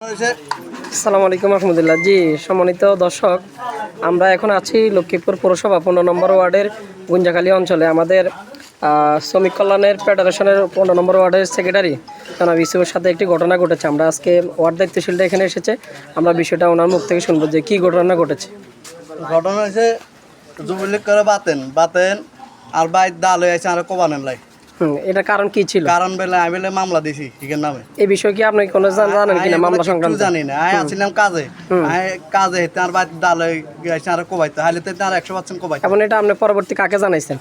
আসসালামু আলাইকুম রহমতুল্লাহ। জি সম্মানিত দর্শক, আমরা এখন আছি লক্ষ্মীপুর পৌরসভা 15 নম্বর ওয়ার্ডের গুঞ্জাখালী অঞ্চলে। আমাদের শ্রমিক কল্যাণের ফেডারেশনের 15 নম্বর ওয়ার্ডের সেক্রেটারি জনাব ইউসুফের সাথে একটি ঘটনা ঘটেছে। আমরা আজকে ওয়ার্ড দায়িত্বশীলটা এখানে এসেছে, আমরা বিষয়টা ওনার মুখ থেকে শুনবো যে কী ঘটনা ঘটেছে। ঘটনা হয়েছে যুবলীগ করে বাতেন আর বাইর ডাল হয়ে আছে আর কোবানেন লাই। এটা কারণ কি ছিল? কারণ বেলে আমি বেলে মামলা দিছি ঠিকের নামে। এই বিষয়ে কি আপনি কোনো জানেন কিনা মামলা সংক্রান্ত? জানি না, আমি আসছিলাম কাজে, কাজে হেতে আর বাইর ডাল হয়ে গেছে আর কোবাইতে হাইলে তো আর 100% কোবাইতে। এখন এটা আপনি পরবর্তী কাকে জানাইছেন?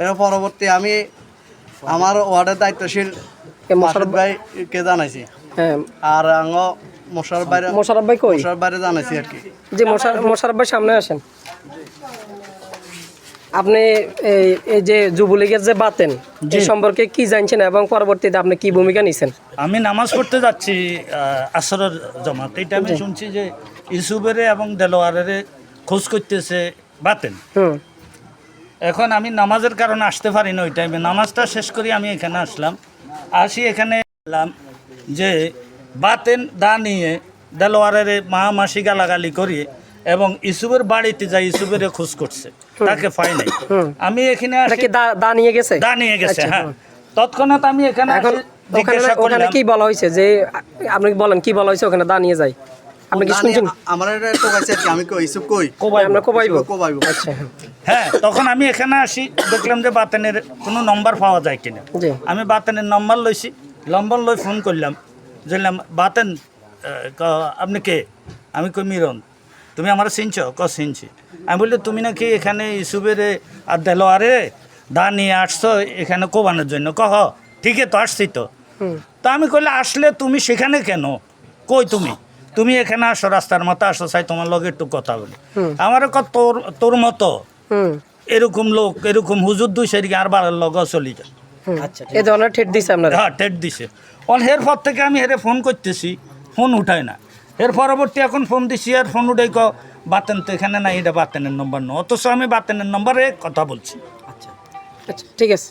এর পরবর্তী আমি আমার ওয়ার্ডের দায়িত্বশীল মোশারফ ভাইকে জানাইছি। হ্যাঁ, আর মোশারফ ভাই কই? মোশারফ ভাইরে জানাইছি আর কি। জি মোশারফ ভাই সামনে আসেন। আপনি এই যে যুবলীগের যে বাতেন এই সম্পর্কে কি জানছেন এবং পরবর্তীতে আপনি কি ভূমিকা নিছেন? আমি নামাজ পড়তে যাচ্ছি আসরের জামাত। এই টাইমে শুনছি যে ইউসুফের এবং দেলোয়ারের খোঁজ করতেছে বাতেন। এখন আমি নামাজের কারণে আসতে পারি না। ওই টাইমে নামাজটা শেষ করি আমি এখানে আসলাম। এখানে এলাম যে বাতেন দা নিয়ে দেলোয়ারের মাসি গালাগালি করিয়ে এবং ইউসুফের বাড়িতে যাই ইউসুফের খোঁজ করছে, তাকে পাই নাই। আমি এখানে দা নিয়ে গেছে। আচ্ছা, হ্যাঁ। তৎক্ষণাৎ আমি এখানে ওখানে কি বলা হয়েছে যে আপনি বলেন কি বলা হয়েছে ওখানে দা নিয়ে যাই? আপনি কি শুনছেন? আমার এটা টোকাইছে আর কি। আমি কই ইসুফ কই আমরা কোবাইবো। আচ্ছা, হ্যাঁ। তখন আমি এখানে আসি, দেখলাম যে বাতেনের কোনো নম্বর পাওয়া যায় কিনা। আমি বাতেনের নম্বর লইছি, নম্বর লই ফোন করলাম, বললাম বাতেন আপনি কে? আমি কই মিরন। তুমি আমার চিনছ? চিনছি। আমি বললি তুমি নাকি এখানে ইউসুফের আর দেলোয়ারে দা নিয়ে আসছো এখানে কোবানোর জন্য? ঠিকই তো আসছি তো। তো আমি কইলে আসলে তুমি সেখানে কেন? কই তুমি এখানে আসো, রাস্তার মতো আসো, চাই তোমার লগে একটু কথা বলি। আমার তোর মতো এরকম লোক, এরকম হুজুর দুই সেদিকে আর বাড়ার লগ চলি যায়। এই ধরনের ঠেট দিছে আপনারা? হ্যাঁ, ঠেট দিছে। এর পর থেকে আমি হেরে ফোন করতেছি, ফোন উঠায় না। এর পরবর্তী এখন ফোন দিছি আর ফোন উঠাই বাতেন তো এখানে না, এটা বাতেনের নম্বর না, অথচ আমি বাতেনের নম্বরে কথা বলছি। আচ্ছা ঠিক আছে।